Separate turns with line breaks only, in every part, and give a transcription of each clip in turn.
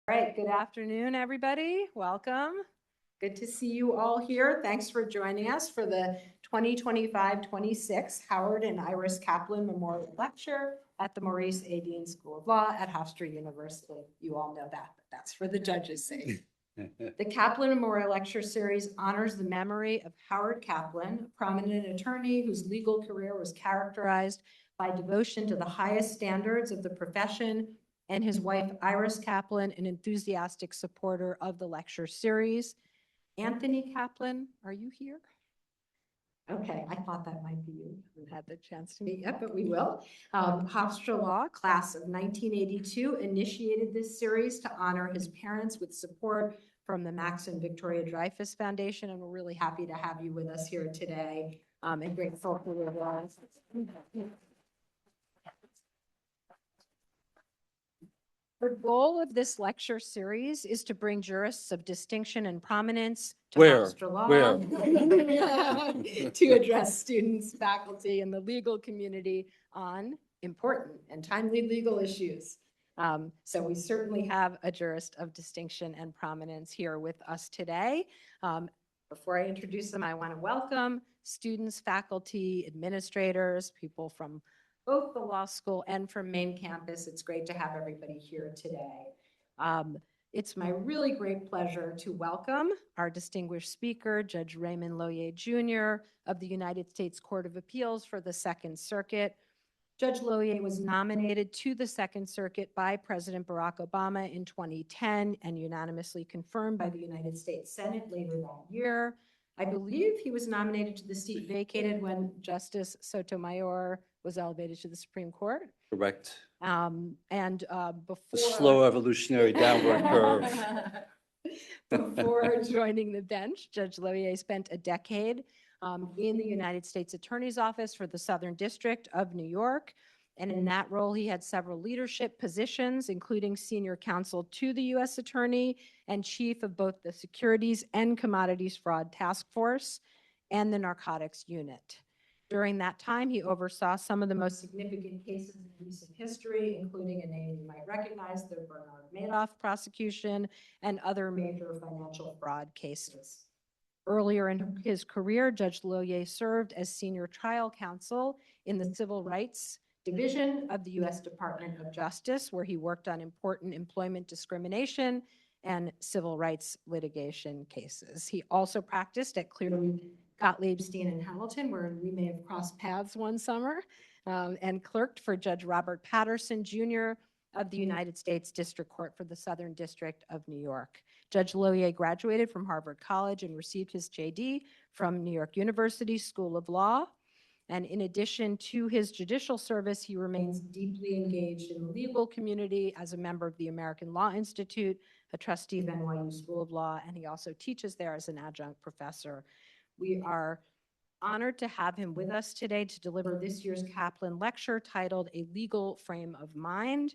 All right, good afternoon, everybody. Welcome. Good to see you all here. Thanks for joining us for the 2025-26 Howard and Iris Kaplan Memorial Lecture at the Maurice A. Dean School of Law at Hofstra University. You all know that, but that's for the judges' sake. The Kaplan Memorial Lecture Series honors the memory of Howard Kaplan, a prominent attorney whose legal career was characterized by devotion to the highest standards of the profession, and his wife, Iris Kaplan, an enthusiastic supporter of the lecture series. Anthony Kaplan, are you here? Okay, I thought that might be you. We haven't had the chance to meet yet, but we will. Hofstra Law, class of 1982, initiated this series to honor his parents with support from the Max and Victoria Dreyfus Foundation, and we're really happy to have you with us here today, and grateful for your words. The goal of this lecture series is to bring jurists of distinction and prominence to Hofstra Law to address students, faculty, and the legal community on important and timely legal issues. So we certainly have a jurist of distinction and prominence here with us today. Before I introduce them, I want to welcome students, faculty, administrators, people from both the law school and from main campus. It's great to have everybody here today. It's my really great pleasure to welcome our distinguished speaker, Judge Raymond Lohier Jr. of the United States Court of Appeals for the Second Circuit. Judge Lohier was nominated to the Second Circuit by President Barack Obama in 2010 and unanimously confirmed by the United States Senate later that year. I believe he was nominated to the seat vacated when Justice Sotomayor was elevated to the Supreme Court.
Correct.
Before
The slow evolutionary downward curve.
Before joining the bench, Judge Lohier spent a decade in the United States Attorney's Office for the Southern District of New York. And in that role, he had several leadership positions, including senior counsel to the U.S. Attorney and chief of both the Securities and Commodities Fraud Task Force and the Narcotics Unit. During that time, he oversaw some of the most significant cases in recent history, including a name you might recognize, the Bernard Madoff prosecution and other major financial fraud cases. Earlier in his career, Judge Lohier served as senior trial counsel in the Civil Rights Division of the U.S. Department of Justice, where he worked on important employment discrimination and civil rights litigation cases. He also practiced at Clearly Gottlieb, Steen, and Hamilton, where we may have crossed paths one summer, and clerked for Judge Robert Patterson, Jr. of the United States District Court for the Southern District of New York. Judge Lohier graduated from Harvard College and received his JD from New York University School of Law. And in addition to his judicial service, he remains deeply engaged in the legal community as a member of the American Law Institute, a trustee of NYU School of Law, and he also teaches there as an adjunct professor. We are honored to have him with us today to deliver this year's Kaplan lecture titled A Legal Frame of Mind.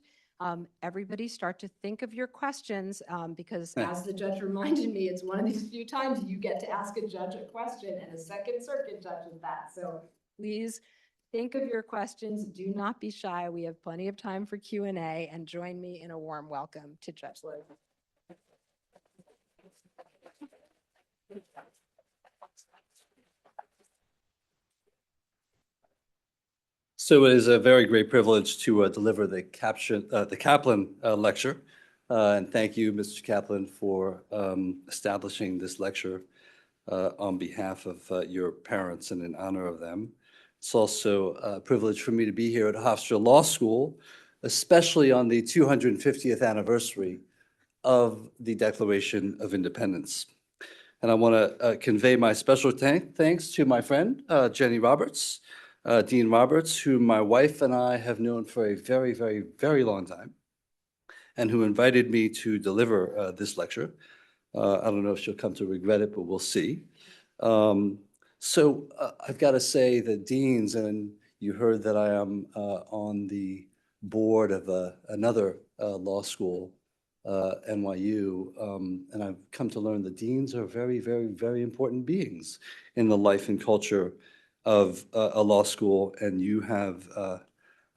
Everybody start to think of your questions because as the judge reminded me, it's one of these few times you get to ask a judge a question and a Second Circuit judge is that. So please think of your questions. Do not be shy. We have plenty of time for Q&A, and join me in a warm welcome to Judge Lohier.
So it is a very great privilege to deliver the Kaplan lecture. And thank you, Mr. Kaplan, for establishing this lecture on behalf of your parents and in honor of them. It's also a privilege for me to be here at Hofstra Law School, especially on the 250th anniversary of the Declaration of Independence. And I want to convey my special thanks to my friend, Jenny Roberts, Dean Roberts, who my wife and I have known for a very, very, very long time, and who invited me to deliver this lecture. I don't know if she'll come to regret it, but we'll see. So I've got to say that deans, and you heard that I am on the board of another law school, NYU, and I've come to learn that deans are very, very, very important beings in the life and culture of a law school, and you have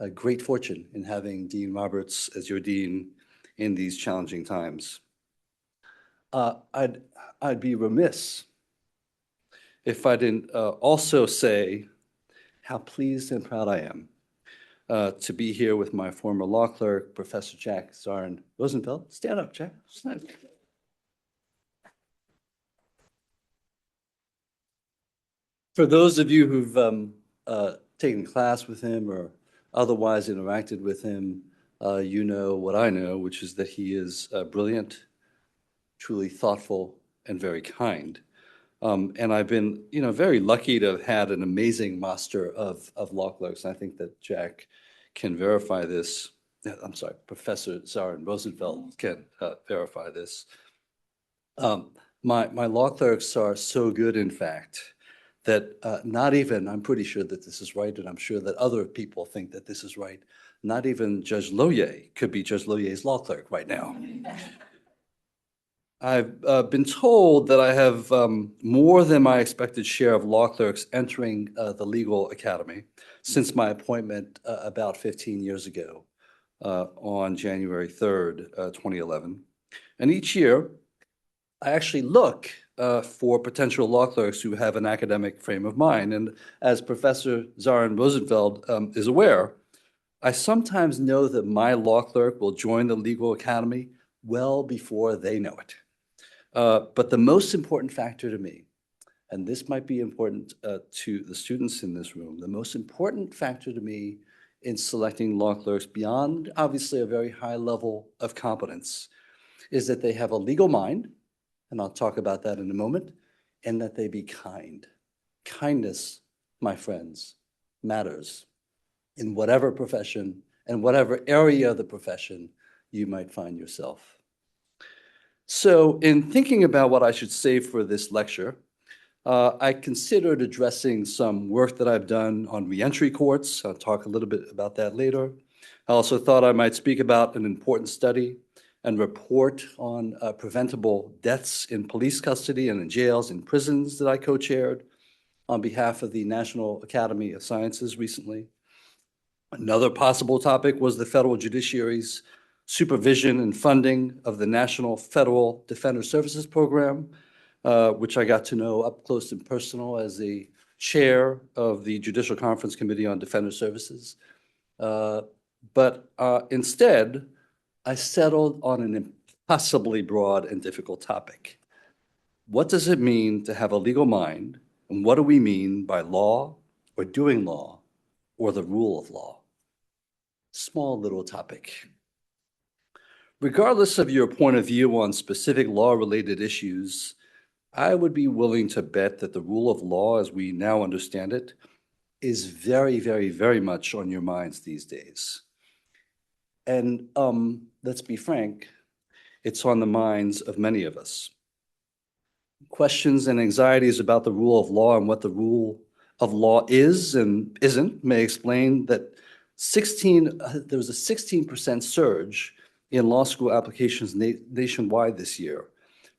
a great fortune in having Dean Roberts as your dean in these challenging times. I'd be remiss if I didn't also say how pleased and proud I am to be here with my former law clerk, Professor Jack Zarin Rosenfeld. Stand up, Jack. For those of you who've taken class with him or otherwise interacted with him, you know what I know, which is that he is brilliant, truly thoughtful, and very kind. And I've been, very lucky to have had an amazing master of law clerks. And I think that Jack can verify this. I'm sorry, Professor Zarin Rosenfeld can verify this. My law clerks are so good, in fact, that not even, I'm pretty sure that this is right, and I'm sure that other people think that this is right, not even Judge Lohier could be Judge Lohier's law clerk right now. I've been told that I have more than my expected share of law clerks entering the legal academy since my appointment about 15 years ago on January 3rd, 2011. And each year, I actually look for potential law clerks who have an academic frame of mind. And as Professor Zarin Rosenfeld is aware, I sometimes know that my law clerk will join the legal academy well before they know it. But the most important factor to me, and this might be important to the students in this room, the most important factor to me in selecting law clerks beyond obviously a very high level of competence is that they have a legal mind, and I'll talk about that in a moment, and that they be kind. Kindness, my friends, matters in whatever profession and whatever area of the profession you might find yourself. So in thinking about what I should say for this lecture, I considered addressing some work that I've done on reentry courts. I'll talk a little bit about that later. I also thought I might speak about an important study and report on preventable deaths in police custody and in jails and prisons that I co-chaired on behalf of the National Academy of Sciences recently. Another possible topic was the federal judiciary's supervision and funding of the National Federal Defender Services Program, which I got to know up close and personal as the chair of the Judicial Conference Committee on Defender Services. But instead, I settled on an impossibly broad and difficult topic. What does it mean to have a legal mind, and what do we mean by law or doing law or the rule of law? Small little topic. Regardless of your point of view on specific law-related issues, I would be willing to bet that the rule of law, as we now understand it, is very, very, very much on your minds these days. And let's be frank, it's on the minds of many of us. Questions and anxieties about the rule of law and what the rule of law is and isn't may explain that there was a 16% surge in law school applications nationwide this year,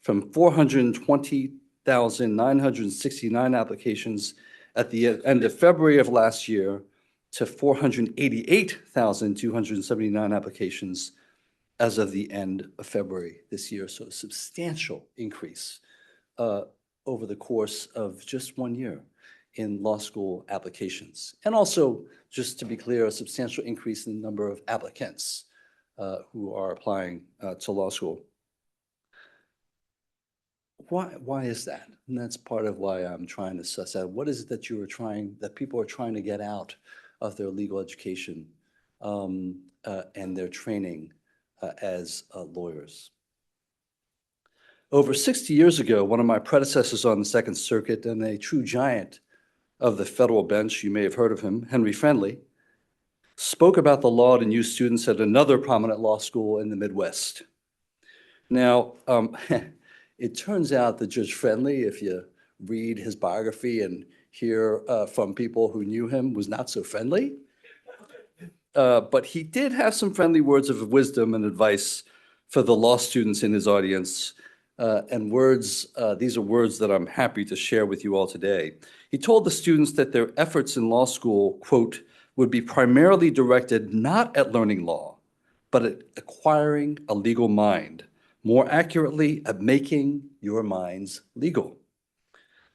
from 420,969 applications at the end of February of last year to 488,279 applications as of the end of February this year. So a substantial increase over the course of just 1 year in law school applications. And also, just to be clear, a substantial increase in the number of applicants who are applying to law school. Why is that? And that's part of why I'm trying to suss out what is it that people are trying to get out of their legal education and their training as lawyers. Over 60 years ago, one of my predecessors on the Second Circuit and a true giant of the federal bench, you may have heard of him, Henry Friendly, spoke about the law to new students at another prominent law school in the Midwest. Now, it turns out that Judge Friendly, if you read his biography and hear from people who knew him, was not so friendly. But he did have some friendly words of wisdom and advice for the law students in his audience. These are words that I'm happy to share with you all today. He told the students that their efforts in law school, quote, would be primarily directed not at learning law, but at acquiring a legal mind, more accurately, at making your minds legal.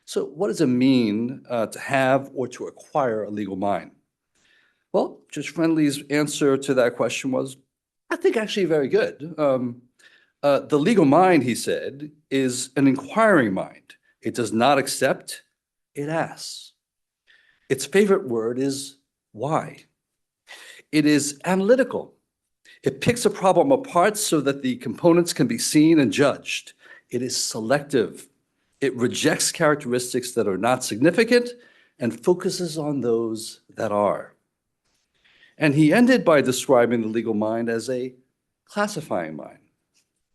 So what does it mean to have or to acquire a legal mind? Well, Judge Friendly's answer to that question was, I think, actually very good. The legal mind, he said, is an inquiring mind. It does not accept, it asks. Its favorite word is why. It is analytical. It picks a problem apart so that the components can be seen and judged. It is selective. It rejects characteristics that are not significant and focuses on those that are. And he ended by describing the legal mind as a classifying mind.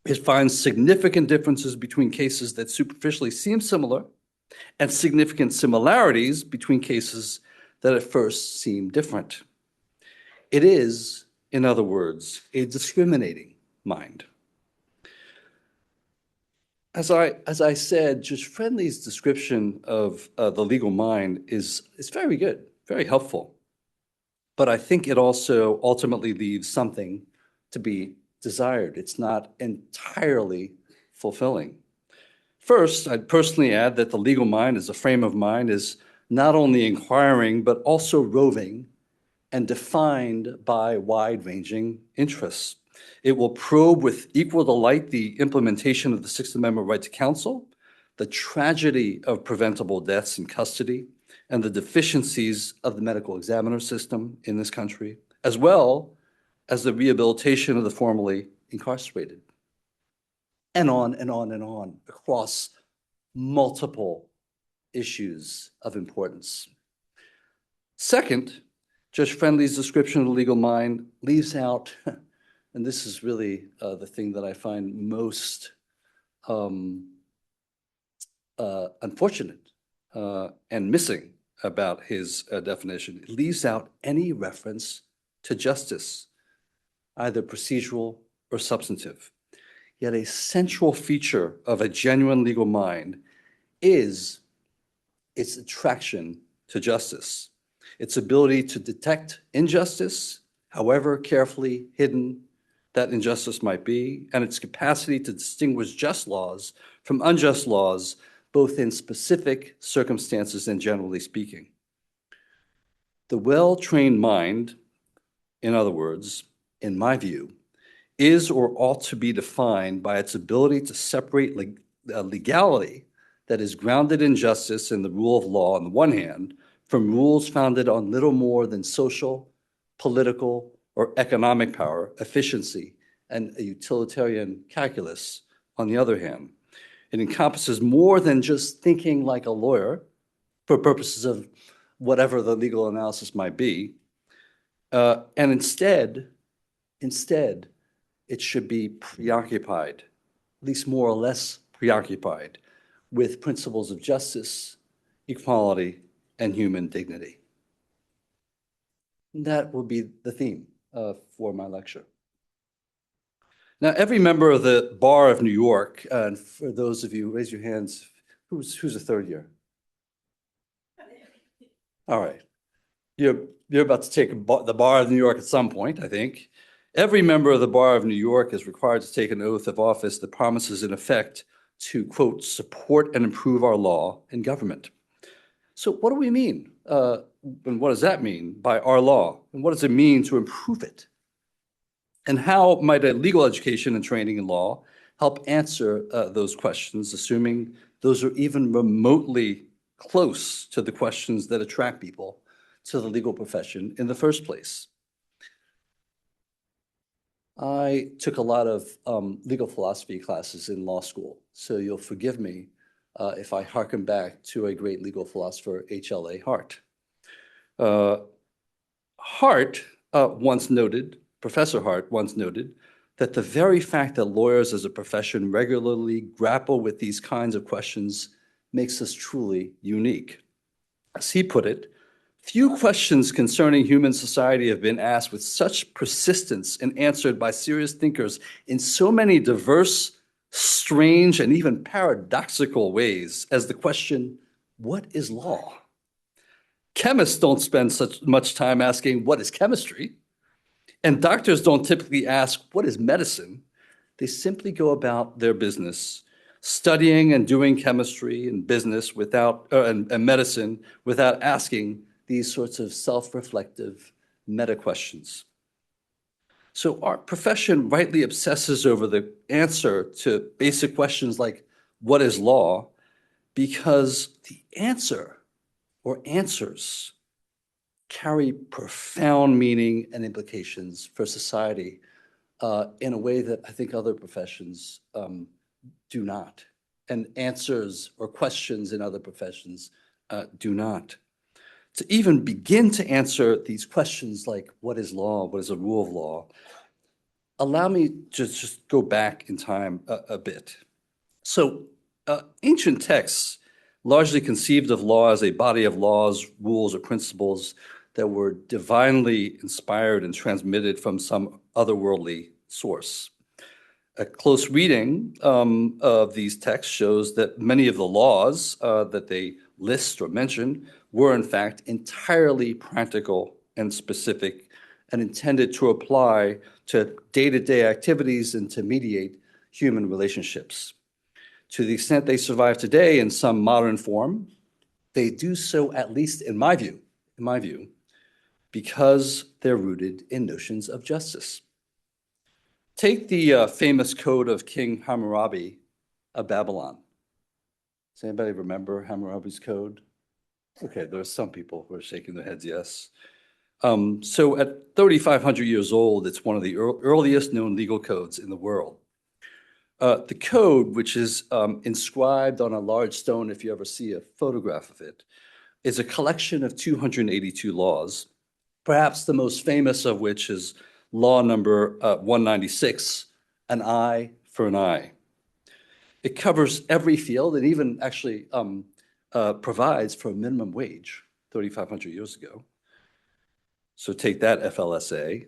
It finds significant differences between cases that superficially seem similar and significant similarities between cases that at first seem different. It is, in other words, a discriminating mind. As I said, Judge Friendly's description of the legal mind is very good, very helpful. But I think it also ultimately leaves something to be desired. It's not entirely fulfilling. First, I'd personally add that the legal mind as a frame of mind is not only inquiring, but also roving and defined by wide-ranging interests. It will probe with equal delight the implementation of the Sixth Amendment right to counsel, the tragedy of preventable deaths in custody, and the deficiencies of the medical examiner system in this country, as well as the rehabilitation of the formerly incarcerated. And on and on and on across multiple issues of importance. Second, Judge Friendly's description of the legal mind leaves out, and this is really the thing that I find most unfortunate and missing about his definition. It leaves out any reference to justice, either procedural or substantive. Yet a central feature of a genuine legal mind is its attraction to justice, its ability to detect injustice, however carefully hidden that injustice might be, and its capacity to distinguish just laws from unjust laws, both in specific circumstances and generally speaking. The well-trained mind, in other words, in my view, is or ought to be defined by its ability to separate legality that is grounded in justice and the rule of law on the one hand from rules founded on little more than social, political, or economic power, efficiency, and a utilitarian calculus on the other hand. It encompasses more than just thinking like a lawyer for purposes of whatever the legal analysis might be. And instead, it should be preoccupied, at least more or less preoccupied, with principles of justice, equality, and human dignity. And that will be the theme for my lecture. Now, every member of the Bar of New York, and for those of you, raise your hands, who's a third year? All right. You're about to take the Bar of New York at some point, I think. Every member of the Bar of New York is required to take an oath of office that promises, in effect, to, quote, support and improve our law and government. So what do we mean? And what does that mean by our law? And what does it mean to improve it? And how might a legal education and training in law help answer those questions, assuming those are even remotely close to the questions that attract people to the legal profession in the first place? I took a lot of legal philosophy classes in law school, so you'll forgive me if I hearken back to a great legal philosopher, H.L.A. Hart. Professor Hart once noted that the very fact that lawyers as a profession regularly grapple with these kinds of questions makes us truly unique. As he put it, few questions concerning human society have been asked with such persistence and answered by serious thinkers in so many diverse, strange, and even paradoxical ways as the question, what is law? Chemists don't spend such much time asking, what is chemistry? And doctors don't typically ask, what is medicine? They simply go about their business, studying and doing chemistry and business and medicine without asking these sorts of self-reflective meta questions. So our profession rightly obsesses over the answer to basic questions like, what is law? Because the answer or answers carry profound meaning and implications for society in a way that I think other professions do not. And answers or questions in other professions do not. To even begin to answer these questions like, what is law? What is a rule of law? Allow me to just go back in time a bit. So ancient texts largely conceived of law as a body of laws, rules, or principles that were divinely inspired and transmitted from some otherworldly source. A close reading of these texts shows that many of the laws that they list or mention were in fact entirely practical and specific and intended to apply to day-to-day activities and to mediate human relationships. To the extent they survive today in some modern form, they do so, at least in my view, because they're rooted in notions of justice. Take the famous code of King Hammurabi of Babylon. Does anybody remember Hammurabi's code? Okay, there are some people who are shaking their heads yes. So at 3,500 years old, it's one of the earliest known legal codes in the world. The code, which is inscribed on a large stone, if you ever see a photograph of it, is a collection of 282 laws, perhaps the most famous of which is law number 196, an eye for an eye. It covers every field and even actually provides for a minimum wage 3,500 years ago. So take that, FLSA.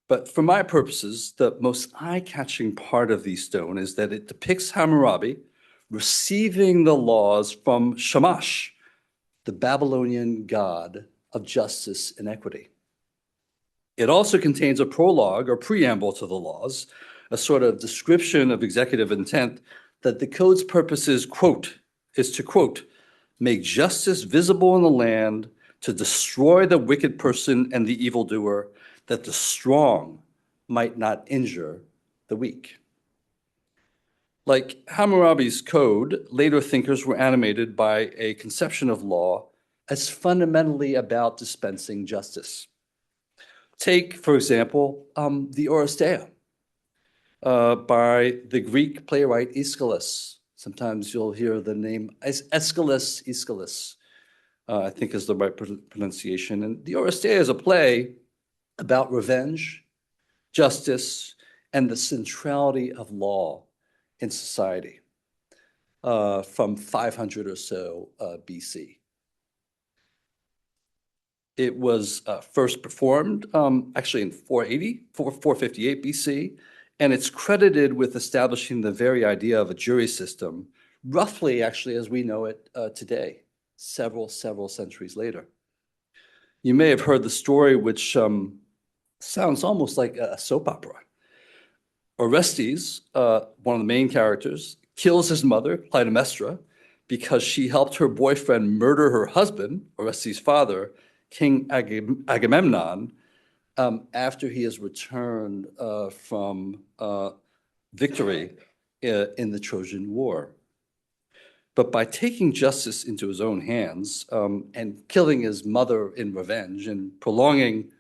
But for my purposes, the most eye-catching part of the stone is that it depicts Hammurabi receiving the laws from Shamash, the Babylonian god of justice and equity. It also contains a prologue or preamble to the laws, a sort of description of executive intent that the code's purpose is, quote, make justice visible in the land to destroy the wicked person and the evildoer, that the strong might not injure the weak. Like Hammurabi's code, later thinkers were animated by a conception of law as fundamentally about dispensing justice. Take, for example, the Oresteia by the Greek playwright Aeschylus. Sometimes you'll hear the name Aeschylus, I think is the right pronunciation. And the Oresteia is a play about revenge, justice, and the centrality of law in society from 500 or so BC. It was first performed actually in 458 BC, and it's credited with establishing the very idea of a jury system, roughly actually as we know it today, several centuries later. You may have heard the story, which sounds almost like a soap opera. Orestes, one of the main characters, kills his mother, Clytemnestra, because she helped her boyfriend murder her husband, Orestes' father, King Agamemnon, after he has returned from victory in the Trojan War. But by taking justice into his own hands and killing his mother in revenge and prolonging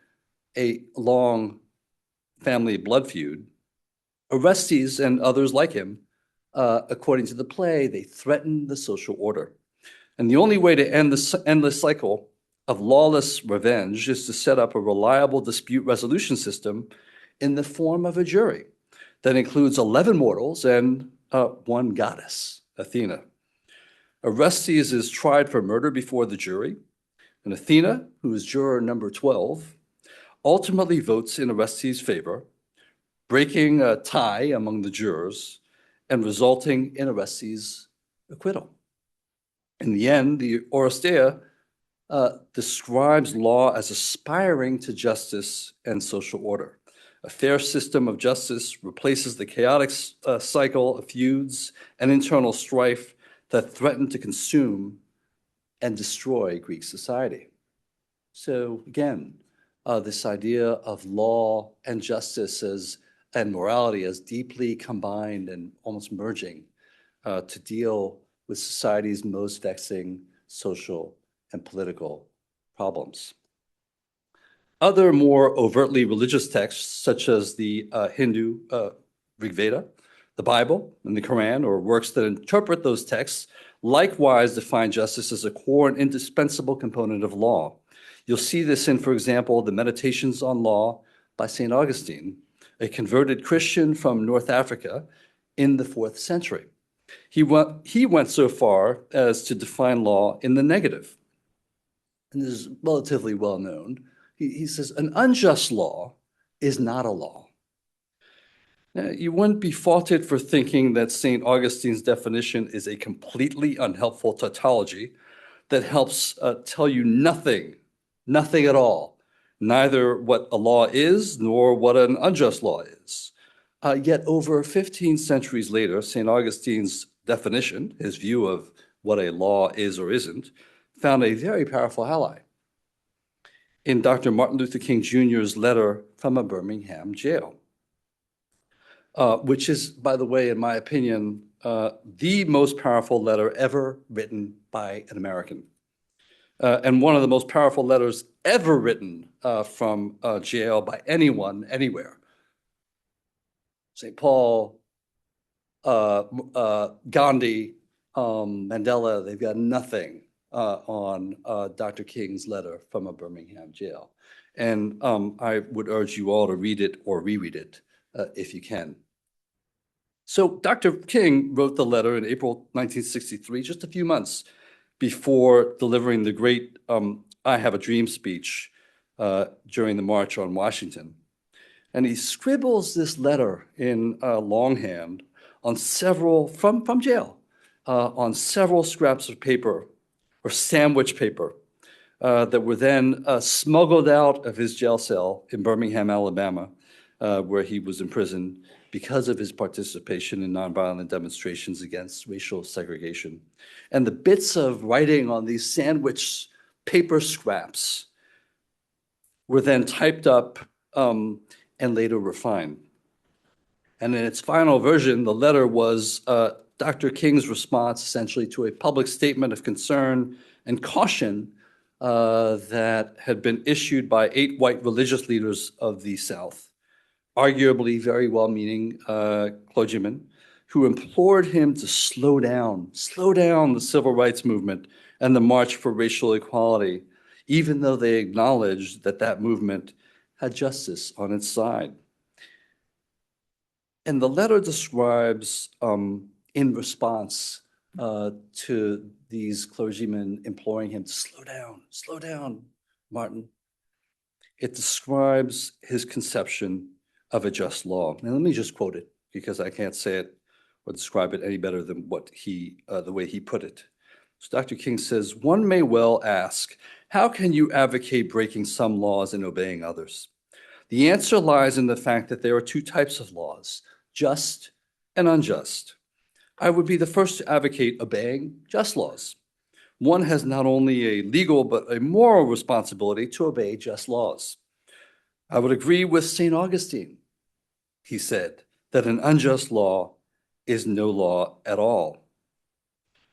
a long family blood feud, Orestes and others like him, according to the play, they threaten the social order. And the only way to end this endless cycle of lawless revenge is to set up a reliable dispute resolution system in the form of a jury that includes 11 mortals and one goddess, Athena. Orestes is tried for murder before the jury, and Athena, who is juror number 12, ultimately votes in Orestes' favor, breaking a tie among the jurors and resulting in Orestes' acquittal. In the end, the Oresteia describes law as aspiring to justice and social order. A fair system of justice replaces the chaotic cycle of feuds and internal strife that threaten to consume and destroy Greek society. So again, this idea of law and justice and morality as deeply combined and almost merging to deal with society's most vexing social and political problems. Other more overtly religious texts, such as the Hindu Rig Veda, the Bible, and the Quran, or works that interpret those texts, likewise define justice as a core and indispensable component of law. You'll see this in, for example, the Meditations on Law by St. Augustine, a converted Christian from North Africa in the 4th century. He went so far as to define law in the negative. And this is relatively well known. He says, an unjust law is not a law. Now, you wouldn't be faulted for thinking that St. Augustine's definition is a completely unhelpful tautology that helps tell you nothing at all, neither what a law is nor what an unjust law is. Yet over 15 centuries later, St. Augustine's definition, his view of what a law is or isn't, found a very powerful ally in Dr. Martin Luther King Jr.'s letter from a Birmingham jail, which is, by the way, in my opinion, the most powerful letter ever written by an American. And one of the most powerful letters ever written from jail by anyone, anywhere. St. Paul, Gandhi, Mandela, they've got nothing on Dr. King's letter from a Birmingham jail. And I would urge you all to read it or reread it if you can. So Dr. King wrote the letter in April 1963, just a few months before delivering the great I Have a Dream speech during the March on Washington. And he scribbles this letter in longhand on several, from jail, on several scraps of paper or sandwich paper that were then smuggled out of his jail cell in Birmingham, Alabama, where he was imprisoned because of his participation in nonviolent demonstrations against racial segregation. And the bits of writing on these sandwich paper scraps were then typed up and later refined. And in its final version, the letter was Dr. King's response essentially to a public statement of concern and caution that had been issued by 8 white religious leaders of the South, arguably very well-meaning clergymen, who implored him to slow down the civil rights movement and the march for racial equality, even though they acknowledged that that movement had justice on its side. And the letter describes, in response to these clergymen imploring him to slow down, Martin, it describes his conception of a just law. Now, let me just quote it because I can't say it or describe it any better than what the way he put it. So Dr. King says, one may well ask, how can you advocate breaking some laws and obeying others? The answer lies in the fact that there are 2 types of laws, just and unjust. I would be the first to advocate obeying just laws. One has not only a legal but a moral responsibility to obey just laws. I would agree with St. Augustine, he said, that an unjust law is no law at all.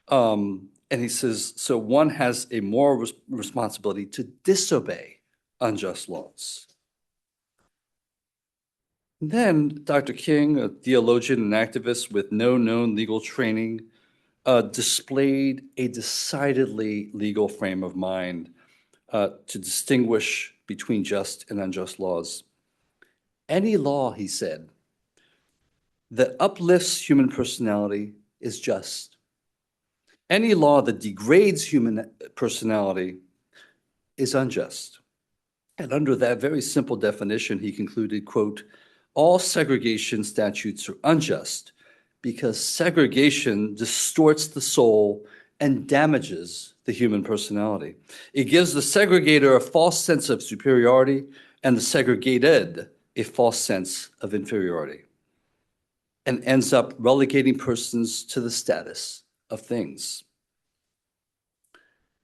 And he says, so one has a moral responsibility to disobey unjust laws. Then Dr. King, a theologian and activist with no known legal training, displayed a decidedly legal frame of mind to distinguish between just and unjust laws. Any law, he said, that uplifts human personality is just. Any law that degrades human personality is unjust. And under that very simple definition, he concluded, quote, all segregation statutes are unjust because segregation distorts the soul and damages the human personality. It gives the segregator a false sense of superiority and the segregated a false sense of inferiority, and ends up relegating persons to the status of things.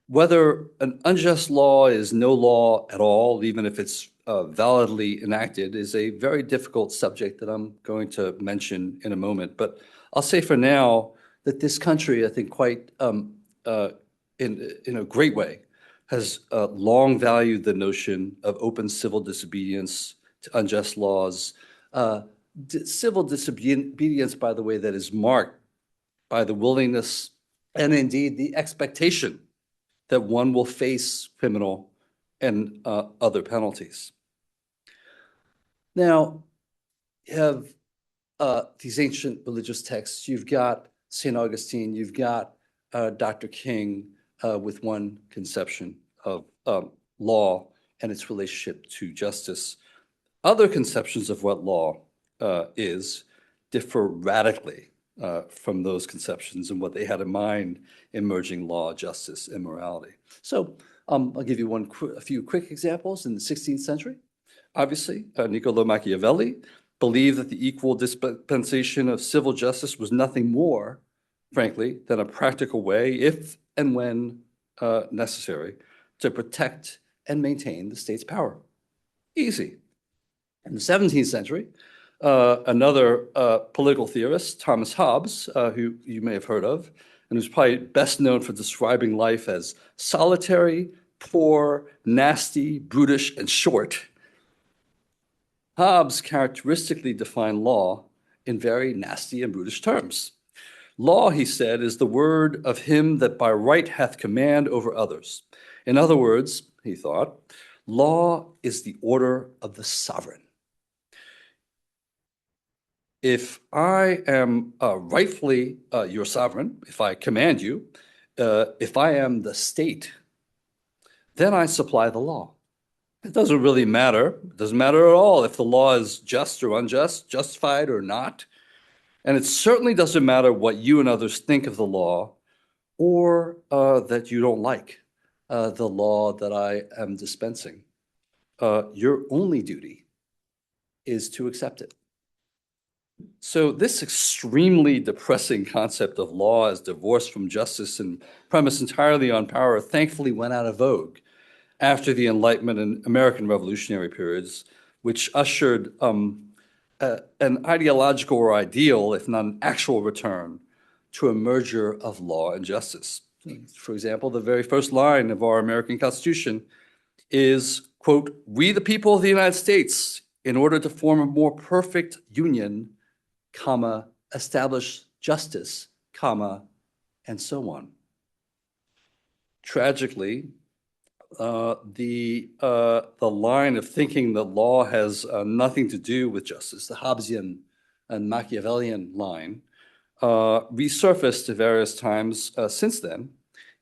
Whether an unjust law is no law at all, even if it's validly enacted, is a very difficult subject that I'm going to mention in a moment. But I'll say for now that this country, I think quite in a great way, has long valued the notion of open civil disobedience to unjust laws. Civil disobedience, by the way, that is marked by the willingness and indeed the expectation that one will face criminal and other penalties. Now, you have these ancient religious texts. You've got St. Augustine, you've got Dr. King with one conception of law and its relationship to justice. Other conceptions of what law is differ radically from those conceptions and what they had in mind in merging law, justice, and morality. So I'll give you a few quick examples. In the 16th century, obviously, Niccolo Machiavelli believed that the equal dispensation of civil justice was nothing more, frankly, than a practical way, if and when necessary, to protect and maintain the state's power. Easy. In the 17th century, another political theorist, Thomas Hobbes, who you may have heard of, and who's probably best known for describing life as solitary, poor, nasty, brutish, and short. Hobbes characteristically defined law in very nasty and brutish terms. Law, he said, is the word of him that by right hath command over others. In other words, he thought, law is the order of the sovereign. If I am rightfully your sovereign, if I command you, if I am the state, then I supply the law. It doesn't really matter. It doesn't matter at all if the law is just or unjust, justified or not. And it certainly doesn't matter what you and others think of the law or that you don't like the law that I am dispensing. Your only duty is to accept it. So this extremely depressing concept of law as divorced from justice and premised entirely on power thankfully went out of vogue after the Enlightenment and American Revolutionary periods, which ushered an ideological or ideal, if not an actual return, to a merger of law and justice. For example, the very first line of our American Constitution is, quote, "We the people of the United States, in order to form a more perfect union, comma, establish justice, comma, and so on." Tragically, the line of thinking that law has nothing to do with justice, the Hobbesian and Machiavellian line, resurfaced at various times since then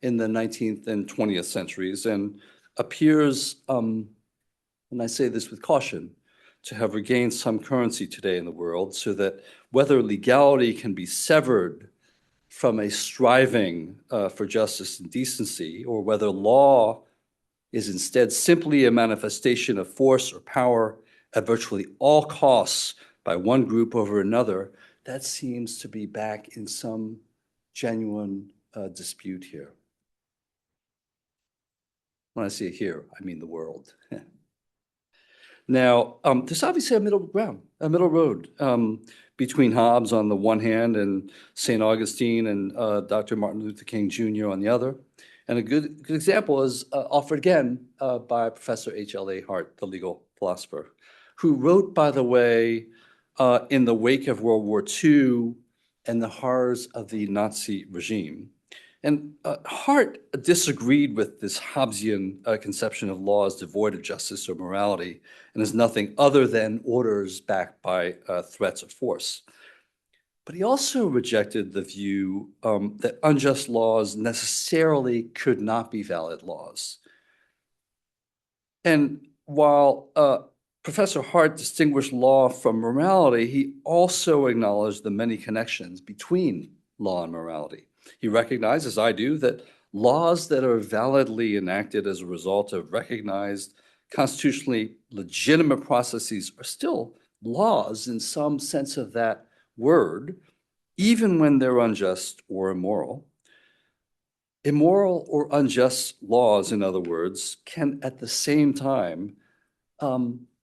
in the 19th and 20th centuries and appears, and I say this with caution, to have regained some currency today in the world, so that whether legality can be severed from a striving for justice and decency, or whether law is instead simply a manifestation of force or power at virtually all costs by one group over another, that seems to be back in some genuine dispute here. When I say here, I mean the world. Now, there's obviously a middle ground, a middle road between Hobbes on the one hand and St. Augustine and Dr. Martin Luther King Jr. on the other. And a good example is offered again by Professor H.L.A. Hart, the legal philosopher, who wrote, by the way, in the wake of World War II and the horrors of the Nazi regime. And Hart disagreed with this Hobbesian conception of law as devoid of justice or morality and as nothing other than orders backed by threats of force. But he also rejected the view that unjust laws necessarily could not be valid laws. And while Professor Hart distinguished law from morality, he also acknowledged the many connections between law and morality. He recognized, as I do, that Laws that are validly enacted as a result of recognized constitutionally legitimate processes are still laws in some sense of that word, even when they're unjust or immoral. Immoral or unjust laws, in other words, can at the same time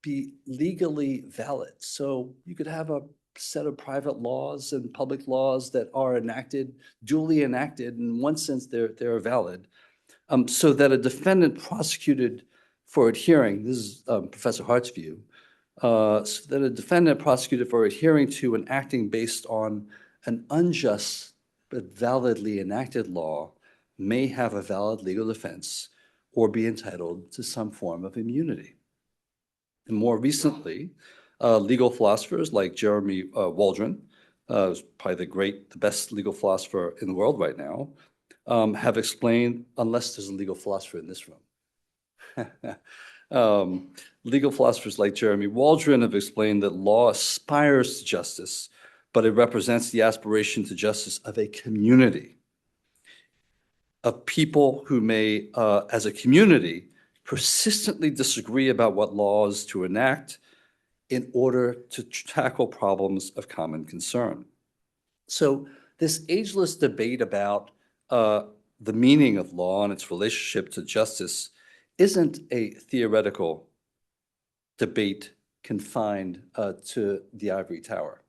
be legally valid. So you could have a set of private laws and public laws that are enacted, duly enacted. In one sense, they're valid. So that a defendant prosecuted for adhering, this is Professor Hart's view, so that a defendant prosecuted for adhering to and acting based on an unjust but validly enacted law may have a valid legal defense or be entitled to some form of immunity. And more recently, legal philosophers like Jeremy Waldron, probably the best legal philosopher in the world right now, have explained, unless there's a legal philosopher in this room, legal philosophers like Jeremy Waldron have explained that law aspires to justice, but it represents the aspiration to justice of a community, of people who may, as a community, persistently disagree about what laws to enact in order to tackle problems of common concern. So this ageless debate about the meaning of law and its relationship to justice isn't a theoretical debate confined to the ivory tower.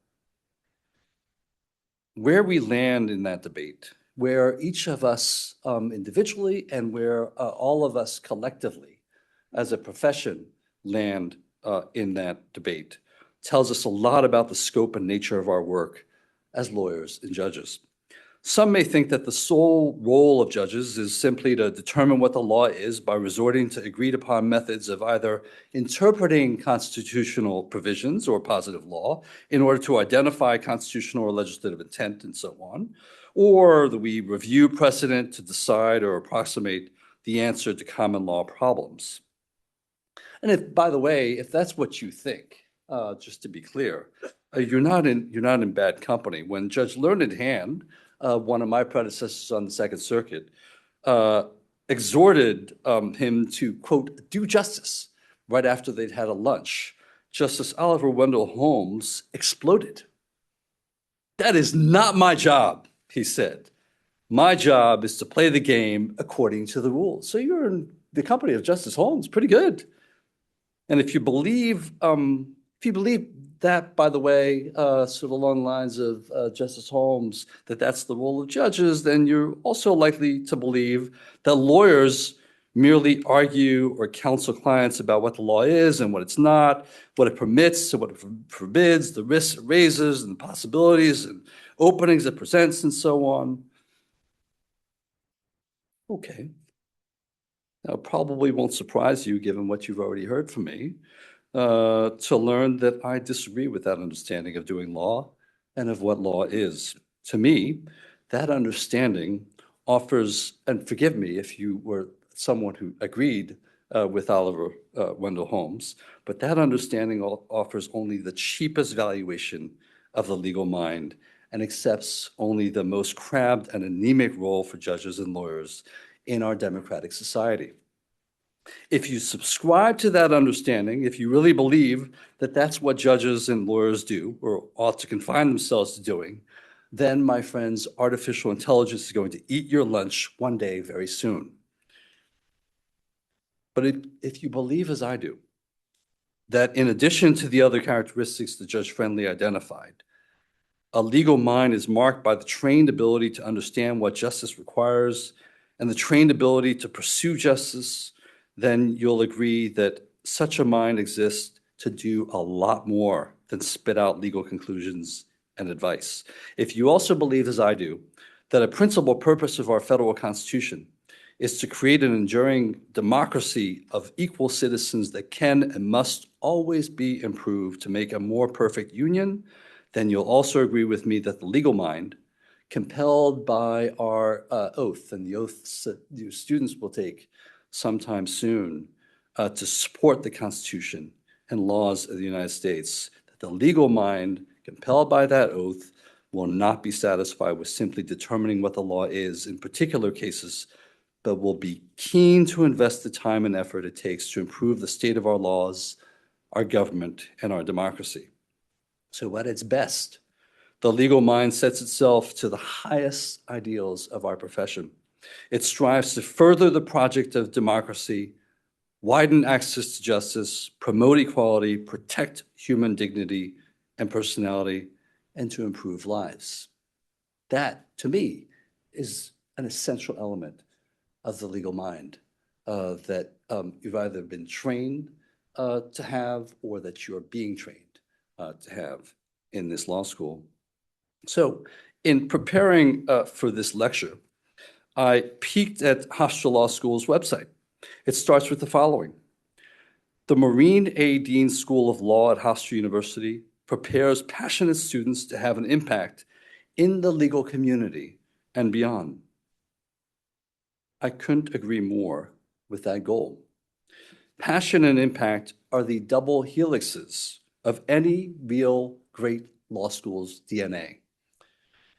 Where we land in that debate, where each of us individually and where all of us collectively as a profession land in that debate, tells us a lot about the scope and nature of our work as lawyers and judges. Some may think that the sole role of judges is simply to determine what the law is by resorting to agreed upon methods of either interpreting constitutional provisions or positive law in order to identify constitutional or legislative intent and so on, or that we review precedent to decide or approximate the answer to common law problems. And if, by the way, if that's what you think, just to be clear, you're not in bad company. When Judge Learned Hand, one of my predecessors on the Second Circuit, exhorted him to, quote, do justice right after they'd had a lunch, Justice Oliver Wendell Holmes exploded. That is not my job, he said. My job is to play the game according to the rules. So you're in the company of Justice Holmes, pretty good. And if you believe that, by the way, sort of along the lines of Justice Holmes, that that's the role of judges, then you're also likely to believe that lawyers merely argue or counsel clients about what the law is and what it's not, what it permits and what it forbids, the risks it raises and the possibilities and openings it presents and so on. Okay. Now, probably won't surprise you, given what you've already heard from me, to learn that I disagree with that understanding of doing law and of what law is. To me, that understanding offers, and forgive me if you were someone who agreed with Oliver Wendell Holmes, but that understanding offers only the cheapest valuation of the legal mind and accepts only the most crabbed and anemic role for judges and lawyers in our democratic society. If you subscribe to that understanding, if you really believe that that's what judges and lawyers do or ought to confine themselves to doing, then, my friends, artificial intelligence is going to eat your lunch one day very soon. But if you believe, as I do, that in addition to the other characteristics that Judge Friendly identified, a legal mind is marked by the trained ability to understand what justice requires and the trained ability to pursue justice, then you'll agree that such a mind exists to do a lot more than spit out legal conclusions and advice. If you also believe, as I do, that a principal purpose of our federal Constitution is to create an enduring democracy of equal citizens that can and must always be improved to make a more perfect union, then you'll also agree with me that the legal mind, compelled by our oath, and the oaths that you students will take sometime soon to support the Constitution and laws of the United States, that the legal mind, compelled by that oath, will not be satisfied with simply determining what the law is in particular cases but will be keen to invest the time and effort it takes to improve the state of our laws, our government, and our democracy. So at its best, the legal mind sets itself to the highest ideals of our profession. It strives to further the project of democracy, widen access to justice, promote equality, protect human dignity and personality, and to improve lives. That, to me, is an essential element of the legal mind that you've either been trained to have or that you're being trained to have in this law school. So in preparing for this lecture, I peeked at Hofstra Law School's website. It starts with the following. The Maureen A. Dean School of Law at Hofstra University prepares passionate students to have an impact in the legal community and beyond. I couldn't agree more with that goal. Passion and impact are the double helixes of any real great law school's DNA.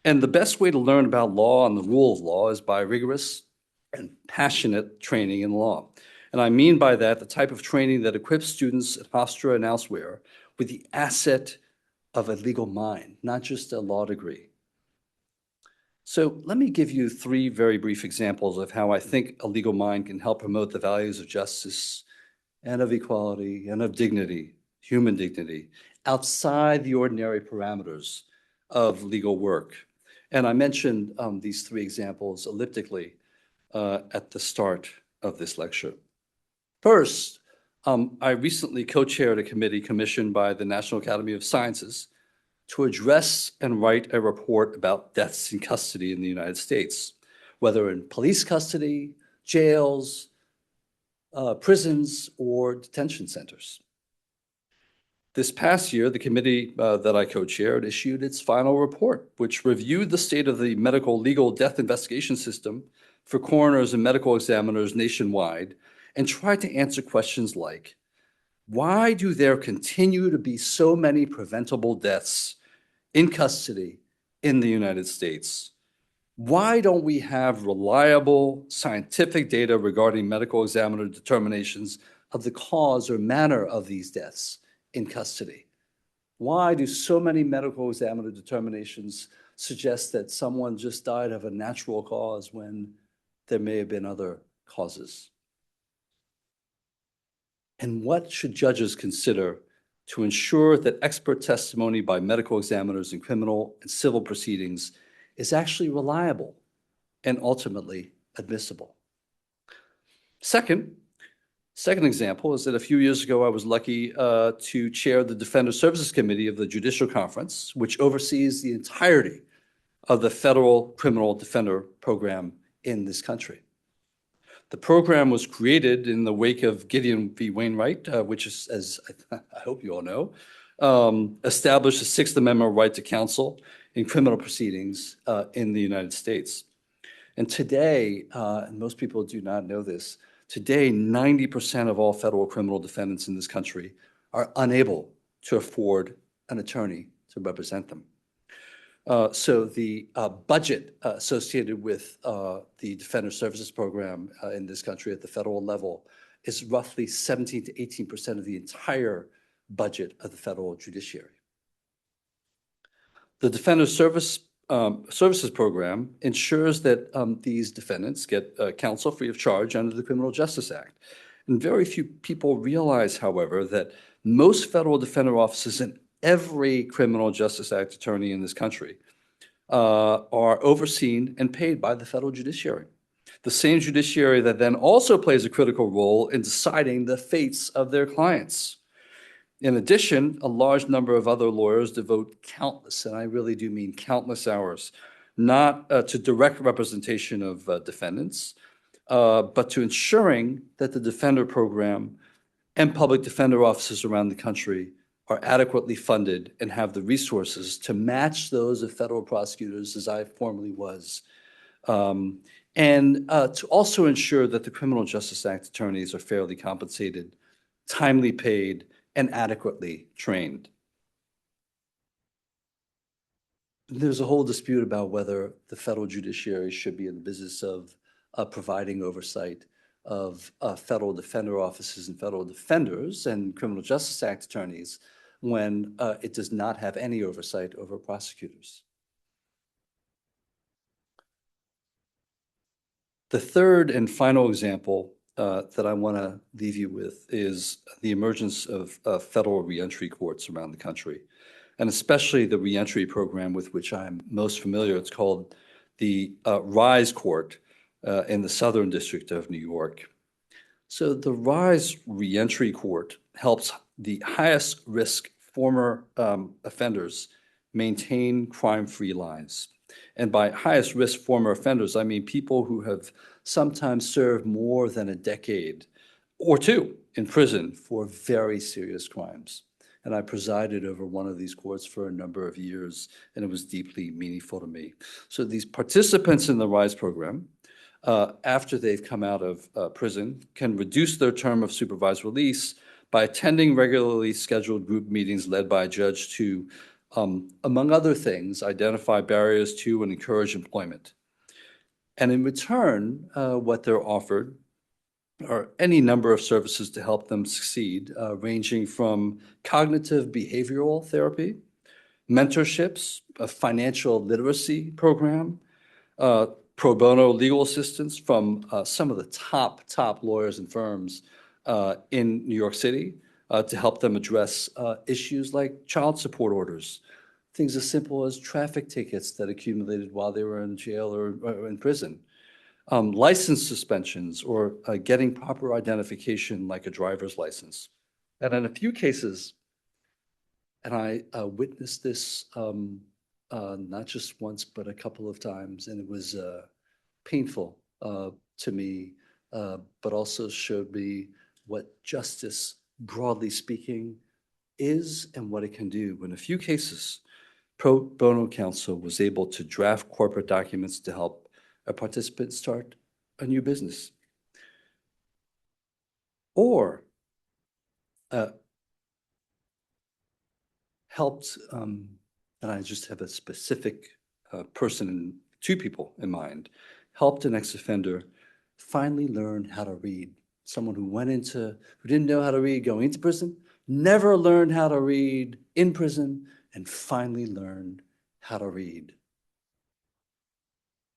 And the best way to learn about law and the rule of law is by rigorous and passionate training in law. And I mean by that the type of training that equips students at Hofstra and elsewhere with the asset of a legal mind, not just a law degree. So let me give you 3 very brief examples of how I think a legal mind can help promote the values of justice and of equality and of dignity, human dignity, outside the ordinary parameters of legal work. And I mentioned these 3 examples elliptically at the start of this lecture. First, I recently co-chaired a committee commissioned by the National Academy of Sciences to address and write a report about deaths in custody in the United States, whether in police custody, jails, prisons, or detention centers. This past year, the committee that I co-chaired issued its final report, which reviewed the state of the medical legal death investigation system for coroners and medical examiners nationwide and tried to answer questions like, why do there continue to be so many preventable deaths in custody in the United States? Why don't we have reliable scientific data regarding medical examiner determinations of the cause or manner of these deaths in custody? Why do so many medical examiner determinations suggest that someone just died of a natural cause when there may have been other causes? And what should judges consider to ensure that expert testimony by medical examiners in criminal and civil proceedings is actually reliable and ultimately admissible? Second example is that a few years ago, I was lucky to chair the Defender Services Committee of the Judicial Conference, which oversees the entirety of the federal criminal defender program in this country. The program was created in the wake of Gideon v. Wainwright, which is, as I hope you all know, established the Sixth Amendment right to counsel in criminal proceedings in the United States. And today, and most people do not know this, today 90% of all federal criminal defendants in this country are unable to afford an attorney to represent them. So the budget associated with the Defender Services Program in this country at the federal level is roughly 17 to 18% of the entire budget of the federal judiciary. The Defender Services Program ensures that these defendants get counsel free of charge under the Criminal Justice Act. And very few people realize, however, that most federal defender offices and every Criminal Justice Act attorney in this country are overseen and paid by the federal judiciary. The same judiciary that then also plays a critical role in deciding the fates of their clients. In addition, a large number of other lawyers devote countless, and I really do mean countless hours, not to direct representation of defendants, but to ensuring that the Defender Program and public defender offices around the country are adequately funded and have the resources to match those of federal prosecutors, as I formerly was, and to also ensure that the Criminal Justice Act attorneys are fairly compensated, timely paid, and adequately trained. There's a whole dispute about whether the federal judiciary should be in the business of providing oversight of federal defender offices and federal defenders and criminal justice act attorneys when it does not have any oversight over prosecutors. The third and final example that I want to leave you with is the emergence of federal reentry courts around the country, and especially the reentry program with which I'm most familiar. It's called the RISE Court in the Southern District of New York. So the RISE Reentry Court helps the highest risk former offenders maintain crime-free lives. And by highest risk former offenders, I mean people who have sometimes served more than a decade or two in prison for very serious crimes. And I presided over one of these courts for a number of years, and it was deeply meaningful to me. So these participants in the RISE program, after they've come out of prison, can reduce their term of supervised release by attending regularly scheduled group meetings led by a judge to, among other things, identify barriers to and encourage employment. And in return, what they're offered are any number of services to help them succeed, ranging from cognitive behavioral therapy, mentorships, a financial literacy program, pro bono legal assistance from some of the top lawyers and firms in New York City to help them address issues like child support orders, things as simple as traffic tickets that accumulated while they were in jail or in prison, license suspensions, or getting proper identification like a driver's license. And in a few cases, and I witnessed this not just once, but a couple of times, and it was painful to me, but also showed me what justice, broadly speaking, is and what it can do. In a few cases, pro bono counsel was able to draft corporate documents to help a participant start a new business. Or helped, and I just have a specific person, two people in mind, helped an ex-offender finally learn how to read. Someone who didn't know how to read going into prison, never learned how to read in prison, and finally learned how to read,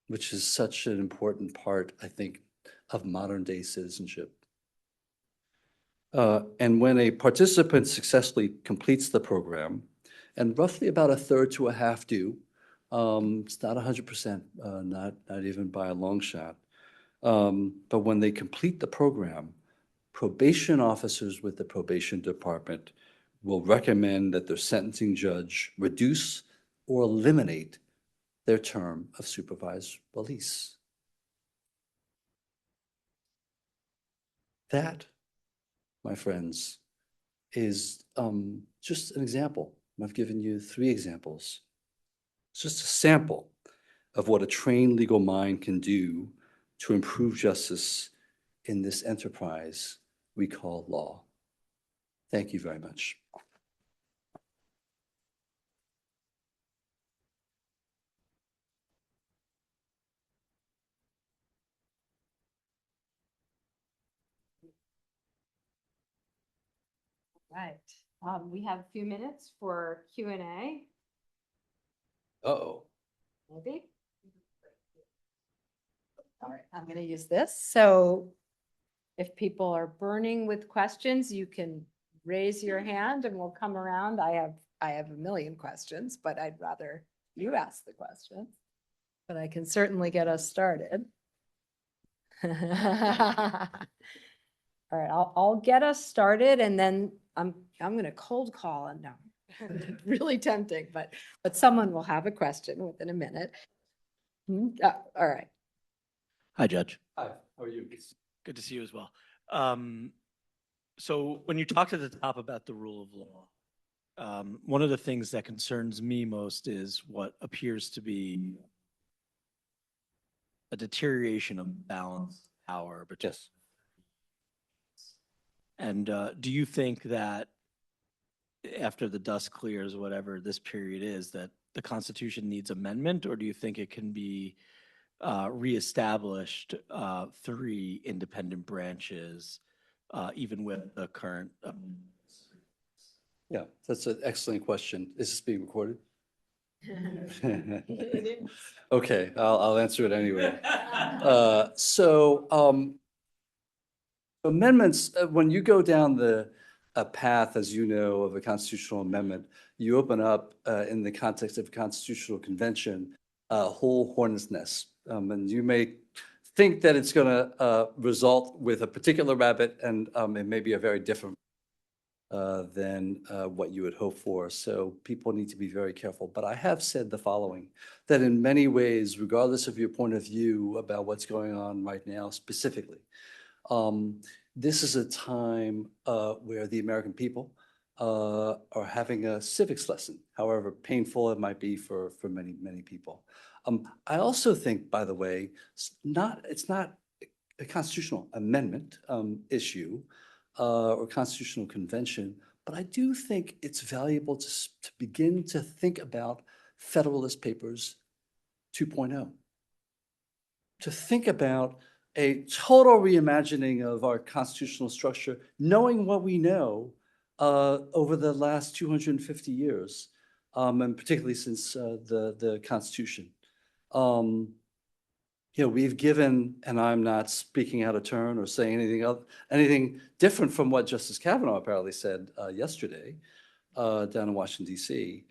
which is such an important part, I think, of modern day citizenship. And when a participant successfully completes the program, and roughly about a third to a half do, it's not 100%, not even by a long shot, but when they complete the program, probation officers with the probation department will recommend that their sentencing judge reduce or eliminate their term of supervised release. That, my friends, is just an example. I've given you 3 examples. It's just a sample of what a trained legal mind can do to improve justice in this enterprise we call law. Thank you very much.
Right. We have a few minutes for Q&A.
Uh-oh.
Maybe. All right, I'm going to use this. So if people are burning with questions, you can raise your hand and we'll come around. I have a million questions, but I'd rather you ask the questions. But I can certainly get us started. All right, I'll get us started, and then I'm going to cold call, and no, really tempting, but someone will have a question within a minute. All right.
Hi, Judge.
Hi, how are you?
Good to see you as well. So when you talked at the top about the rule of law, one of the things that concerns me most is what appears to be a deterioration of balance of power. But
Yes.
And do you think that after the dust clears, whatever this period is, that the Constitution needs amendment, or do you think it can be reestablished three independent branches, even with the current.
Yeah, that's an excellent question. Is this being recorded? Okay, I'll answer it anyway. Amendments, when you go down the path, as you know, of a constitutional amendment, you open up, in the context of a constitutional convention, a whole hornet's nest. And you may think that it's going to result with a particular rabbit, and it may be a very different than what you would hope for. So people need to be very careful. But I have said the following, that in many ways, regardless of your point of view about what's going on right now specifically, this is a time where the American people are having a civics lesson, however painful it might be for many, many people. I also think, by the way, it's not a constitutional amendment issue or constitutional convention, but I do think it's valuable to begin to think about Federalist Papers 2.0, to think about a total reimagining of our constitutional structure, knowing what we know over the last 250 years, and particularly since the Constitution. We've given, and I'm not speaking out of turn or saying anything different from what Justice Kavanaugh apparently said yesterday down in Washington, D.C.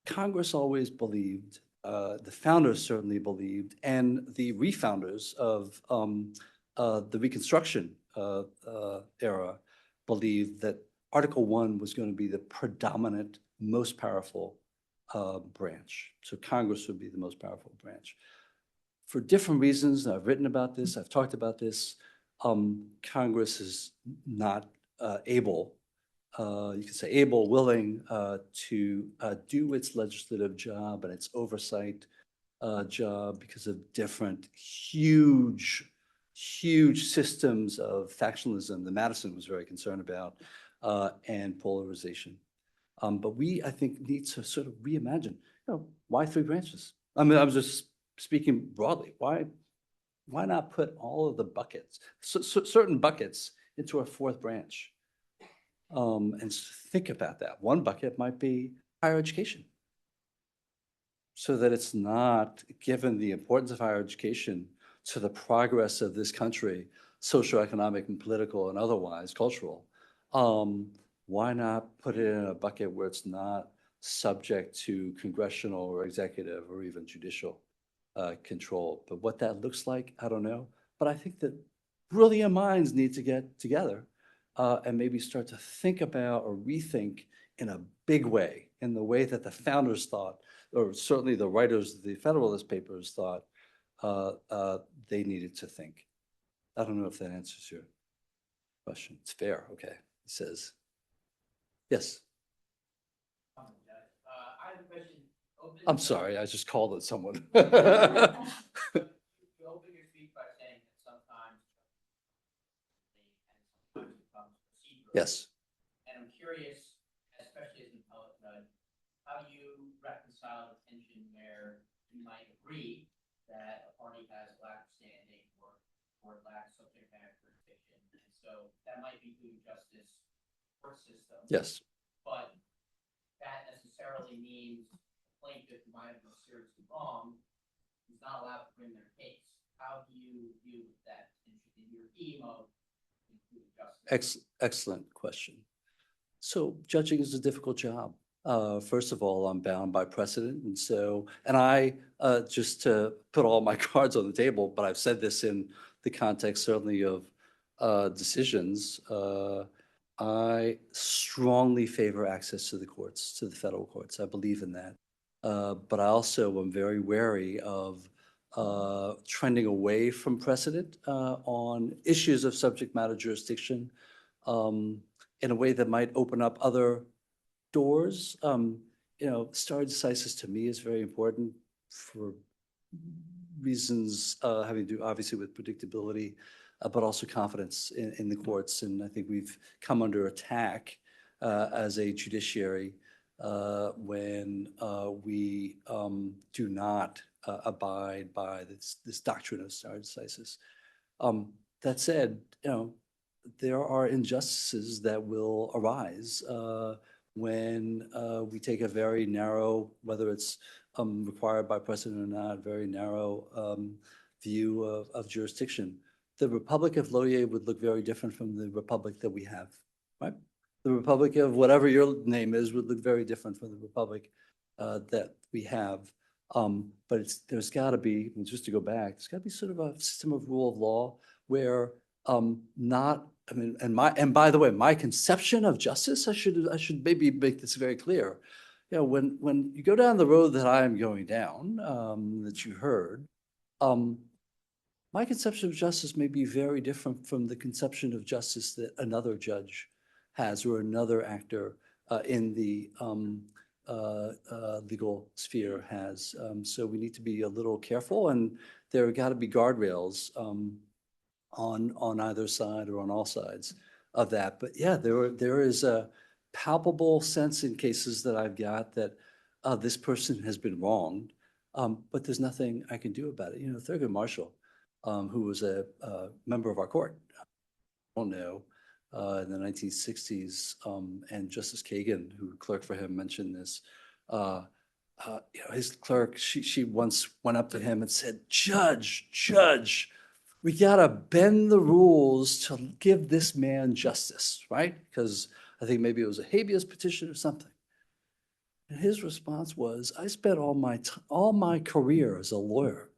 Congress always believed, the founders certainly believed, and the refounders of the Reconstruction era believed that Article I was going to be the predominant, most powerful branch. So Congress would be the most powerful branch. For different reasons, I've written about this, I've talked about this, Congress is not able, you could say able, willing to do its legislative job and its oversight job because of different huge systems of factionalism that Madison was very concerned about and polarization. But we, I think, need to sort of reimagine, why three branches? I mean, I'm just speaking broadly. Why not put all of the buckets, certain buckets, into a fourth branch? And think about that. One bucket might be higher education, so that it's not, given the importance of higher education to the progress of this country, socioeconomic and political and otherwise cultural, why not put it in a bucket where it's not subject to congressional or executive or even judicial control? But what that looks like, I don't know. But I think that brilliant minds need to get together and maybe start to think about or rethink in a big way, in the way that the founders thought, or certainly the writers of the Federalist Papers thought they needed to think. I don't know if that answers your question. It's fair, okay, he says. Yes.
I have a question.
I'm sorry, I just called on someone.
You open your speech by saying that sometimes and sometimes it becomes procedural.
Yes.
And I'm curious, especially as an appellate judge, how do you reconcile the tension where you might agree that a party has lack of standing or lacks subject matter jurisdiction, and so that might be due to justice court system.
Yes.
But that necessarily means a plaintiff who might have been seriously wrong is not allowed to bring their case. How do you deal with that in your team of justice?
Excellent question. So judging is a difficult job. First of all, I'm bound by precedent. And I, just to put all my cards on the table, but I've said this in the context certainly of decisions, I strongly favor access to the courts, to the federal courts. I believe in that. But I also am very wary of trending away from precedent on issues of subject matter jurisdiction in a way that might open up other doors. Stare decisis to me is very important for reasons having to do obviously with predictability, but also confidence in the courts. And I think we've come under attack as a judiciary when we do not abide by this doctrine of stare decisis. That said, there are injustices that will arise when we take a very narrow, whether it's required by precedent or not, very narrow view of jurisdiction. The Republic of Lohier would look very different from the Republic that we have, right? The Republic of whatever your name is would look very different from the Republic that we have. But there's got to be, just to go back, there's got to be sort of a system of rule of law where and by the way, my conception of justice, I should maybe make this very clear. When you go down the road that I am going down, that you heard, my conception of justice may be very different from the conception of justice that another judge has or another actor in the legal sphere has. So we need to be a little careful, and there got to be guardrails on either side or on all sides of that. But yeah, there is a palpable sense in cases that I've got that this person has been wronged, but there's nothing I can do about it. Thurgood Marshall, who was a member of our court, I don't know, in the 1960s, and Justice Kagan, who clerked for him, mentioned this. His clerk, she once went up to him and said, Judge, we gotta bend the rules to give this man justice, right? Because I think maybe it was a habeas petition or something. And his response was, I spent all my career as a lawyer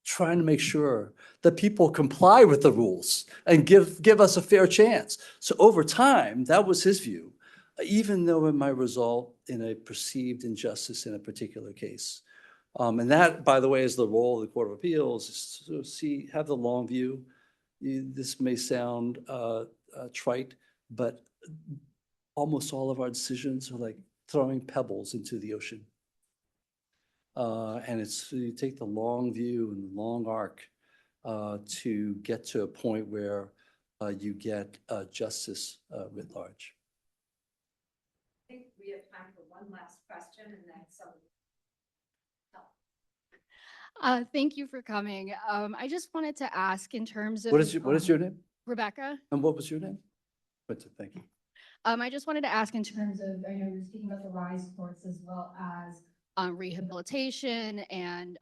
trying to make sure that people comply with the rules and give us a fair chance. So over time, that was his view, even though it might result in a perceived injustice in a particular case. And that, by the way, is the role of the Court of Appeals, is to have the long view. This may sound trite, but almost all of our decisions are like throwing pebbles into the ocean. And you take the long view and the long arc to get to a point where you get justice writ large.
I think we have time for one last question, and then someone.
Thank you for coming. I just wanted to ask in terms of.
What is your name?
Rebecca.
And what was your name? Thank you.
I just wanted to ask in terms of, I know you're speaking about the RISE courts as well as rehabilitation and,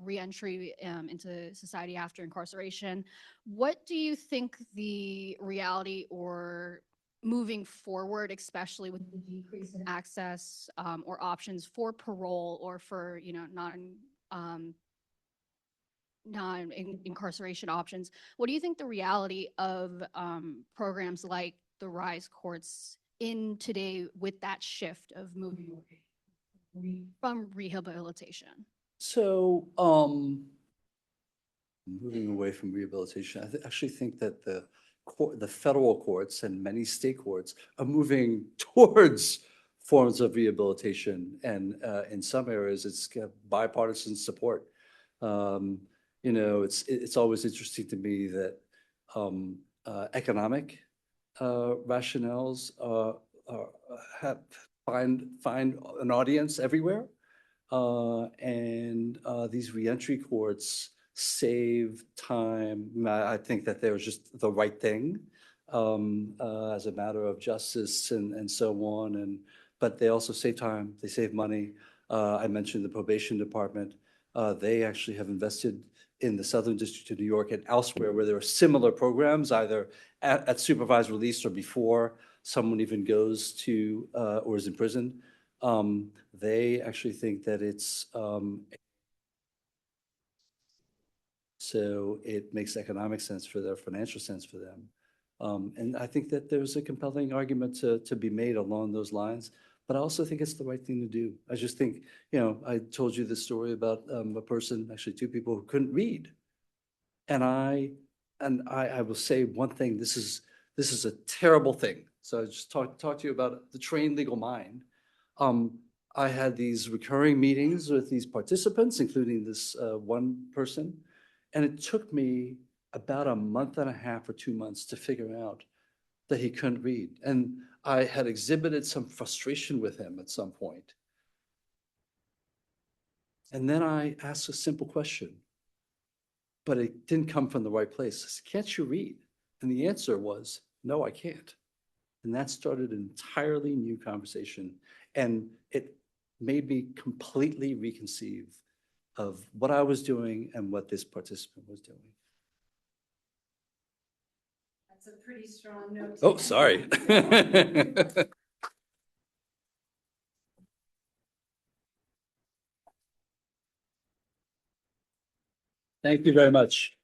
reentry into society after incarceration. What do you think the reality or moving forward, especially with the decrease in access or options for parole or for, non-incarceration options, what do you think the reality of programs like the RISE courts in today with that shift of moving away from rehabilitation?
So, moving away from rehabilitation, I actually think that the federal courts and many state courts are moving towards forms of rehabilitation, and in some areas, it's got bipartisan support. It's always interesting to me that economic rationales find an audience everywhere, and these reentry courts save time. I think that they're just the right thing as a matter of justice and so on. But they also save time. They save money. I mentioned the probation department. They actually have invested in the Southern District of New York and elsewhere where there are similar programs, either at supervised release or before someone even goes to or is in prison. They actually think that it's so it makes economic sense for their financial sense for them. And I think that there's a compelling argument to be made along those lines. But I also think it's the right thing to do. I just think, I told you this story about a person, actually two people who couldn't read. And I will say one thing, this is a terrible thing. So I just talk to you about the trained legal mind. I had these recurring meetings with these participants, including this one person. And it took me about a month and a half or 2 months to figure out that he couldn't read. And I had exhibited some frustration with him at some point. And then I asked a simple question, but it didn't come from the right place. I said, can't you read? And the answer was, no, I can't. And that started an entirely new conversation. And it made me completely reconceive of what I was doing and what this participant was doing.
That's a pretty strong note.
Oh, sorry. Thank you very much.